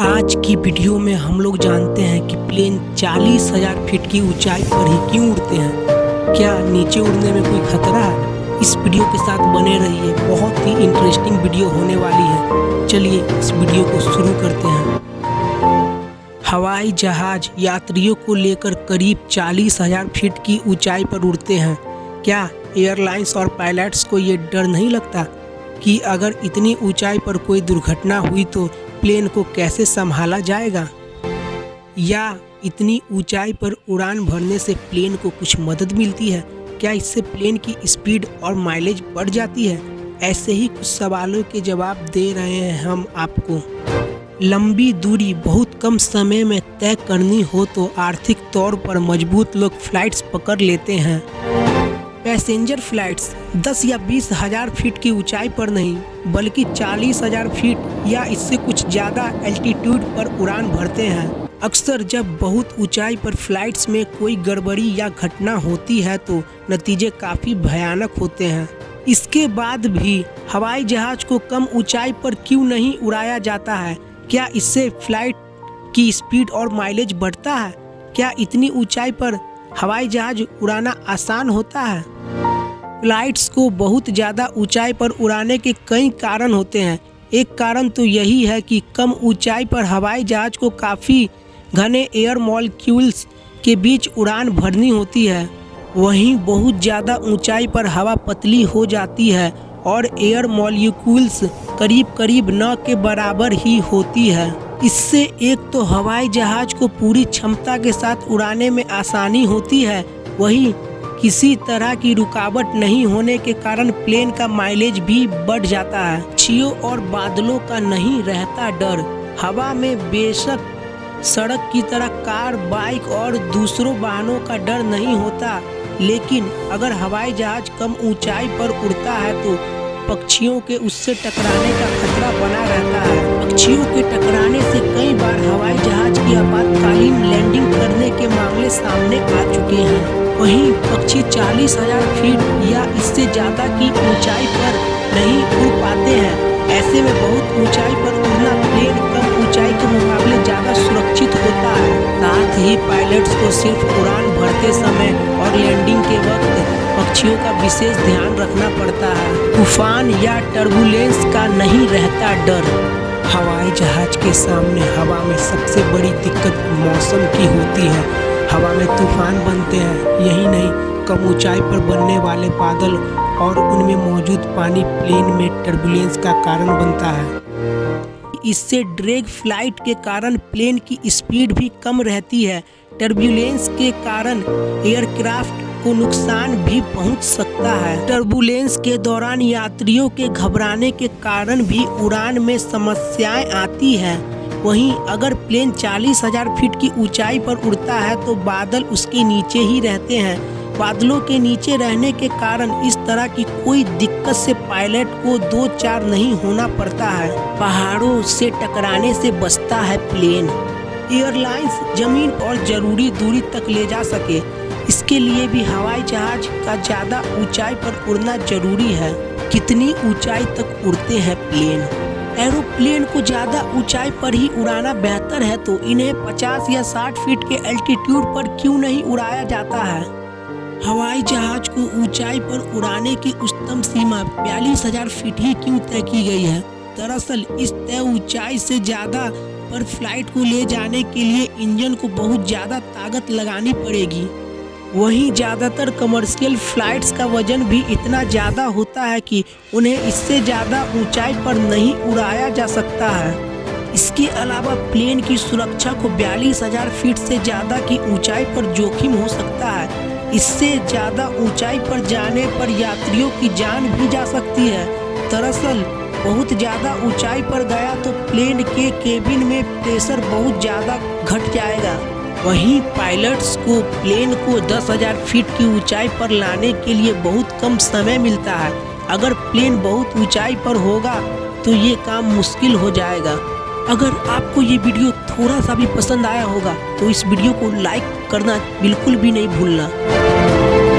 आज की वीडियो में हम लोग जानते हैं कि प्लेन 40,000 फीट की ऊंचाई पर ही क्यों उड़ते हैं। क्या नीचे उड़ने में कोई खतरा है? इस वीडियो के साथ बने रहिए, बहुत ही इंटरेस्टिंग वीडियो होने वाली है। चलिए इस वीडियो को शुरू करते हैं। हवाई जहाज यात्रियों को लेकर करीब 40,000 फीट की ऊंचाई पर उड़ते हैं। क्या एयरलाइंस और पायलट्स को ये डर नहीं लगता कि अगर इतनी ऊंचाई पर कोई दुर्घटना हुई तो प्लेन को कैसे संभाला जाएगा? या इतनी ऊंचाई पर उड़ान भरने से प्लेन को कुछ मदद मिलती है? क्या इससे प्लेन की स्पीड और माइलेज बढ़ जाती है? ऐसे ही कुछ सवालों के जवाब दे रहे हैं हम आपको। लंबी दूरी बहुत कम समय में तय करनी हो तो आर्थिक तौर पर मजबूत लोग फ्लाइट्स पकड़ लेते हैं। पैसेंजर फ्लाइट्स 10 या 20,000 फीट की ऊंचाई पर नहीं बल्कि 40,000 फीट या इससे कुछ ज़्यादा एल्टीट्यूड पर उड़ान भरते हैं। अक्सर जब बहुत ऊंचाई पर फ्लाइट्स में कोई गड़बड़ी या घटना होती है तो नतीजे काफ़ी भयानक होते हैं। इसके बाद भी हवाई जहाज को कम ऊंचाई पर क्यों नहीं उड़ाया जाता है? क्या इससे फ्लाइट की स्पीड और माइलेज बढ़ता है? क्या इतनी ऊंचाई पर हवाई जहाज उड़ाना आसान होता है? फ्लाइट्स को बहुत ज़्यादा ऊंचाई पर उड़ाने के कई कारण होते हैं। एक कारण तो यही है कि कम ऊंचाई पर हवाई जहाज को काफ़ी घने एयर मॉलिक्यूल्स के बीच उड़ान भरनी होती है। वहीं बहुत ज़्यादा ऊंचाई पर हवा पतली हो जाती है और एयर मॉलिक्यूल्स करीब करीब न के बराबर ही होती है। इससे एक तो हवाई जहाज को पूरी क्षमता के साथ उड़ाने में आसानी होती है, वहीं किसी तरह की रुकावट नहीं होने के कारण प्लेन का माइलेज भी बढ़ जाता है। पक्षियों और बादलों का नहीं रहता डर। हवा में बेशक सड़क की तरह कार, बाइक और दूसरों वाहनों का डर नहीं होता, लेकिन अगर हवाई जहाज कम ऊंचाई पर उड़ता है तो पक्षियों के उससे टकराने का खतरा बना रहता है। पक्षियों के टकराने से कई बार हवाई जहाज की आपातकालीन लैंडिंग करने के मामले सामने आ चुके हैं। वहीं पक्षी 40,000 फीट या इससे ज़्यादा की ऊंचाई पर नहीं उड़ पाते हैं। ऐसे में बहुत ऊंचाई पर उड़ना प्लेन कम ऊंचाई के मुकाबले ज़्यादा सुरक्षित होता है। साथ ही पायलट्स को सिर्फ उड़ान भरते समय और लैंडिंग के वक्त पक्षियों का विशेष ध्यान रखना पड़ता है। तूफान या टर्बुलेंस का नहीं रहता डर। हवाई जहाज के सामने हवा में सबसे बड़ी दिक्कत मौसम की होती है। हवा में तूफान बनते हैं। यही नहीं, कम ऊंचाई पर बनने वाले बादल और उनमें मौजूद पानी प्लेन में टर्बुलेंस का कारण बनता है। इससे ड्रैग फ्लाइट के कारण प्लेन की स्पीड भी कम रहती है। टर्बुलेंस के कारण एयरक्राफ्ट को नुकसान भी पहुंच सकता है। टर्बुलेंस के दौरान यात्रियों के घबराने के कारण भी उड़ान में समस्याएं आती हैं। वहीं अगर प्लेन 40,000 फीट की ऊंचाई पर उड़ता है तो बादल उसके नीचे ही रहते हैं। बादलों के नीचे रहने के कारण इस तरह की कोई दिक्कत से पायलट को 2-4 नहीं होना पड़ता है। पहाड़ों से टकराने से बचता है प्लेन। एयरलाइंस जमीन और जरूरी दूरी तक ले जा सके, इसके लिए भी हवाई जहाज का ज़्यादा ऊंचाई पर उड़ना जरूरी है। कितनी ऊंचाई तक उड़ते हैं प्लेन? एरोप्लेन को ज़्यादा ऊंचाई पर ही उड़ाना बेहतर है तो इन्हें 50 या 60 फीट के एल्टीट्यूड पर क्यों नहीं उड़ाया जाता है? हवाई जहाज को ऊंचाई पर उड़ाने की उच्चतम सीमा 42,000 फीट ही क्यों तय की गई है? दरअसल इस तय ऊंचाई से ज़्यादा पर फ्लाइट को ले जाने के लिए इंजन को बहुत ज़्यादा ताकत लगानी पड़ेगी। वहीं ज़्यादातर कमर्शियल फ्लाइट्स का वजन भी इतना ज़्यादा होता है कि उन्हें इससे ज़्यादा ऊंचाई पर नहीं उड़ाया जा सकता है। इसके अलावा प्लेन की सुरक्षा को 42,000 फीट से ज़्यादा की ऊंचाई पर जोखिम हो सकता है। इससे ज़्यादा ऊंचाई पर जाने पर यात्रियों की जान भी जा सकती है। दरअसल बहुत ज़्यादा ऊंचाई पर गया तो प्लेन के केबिन में प्रेशर बहुत ज़्यादा घट जाएगा। वहीं पायलट्स को प्लेन को 10,000 फीट की ऊंचाई पर लाने के लिए बहुत कम समय मिलता है। अगर प्लेन बहुत ऊंचाई पर होगा तो ये काम मुश्किल हो जाएगा। अगर आपको ये वीडियो थोड़ा सा भी पसंद आया होगा तो इस वीडियो को लाइक करना बिल्कुल भी नहीं भूलना।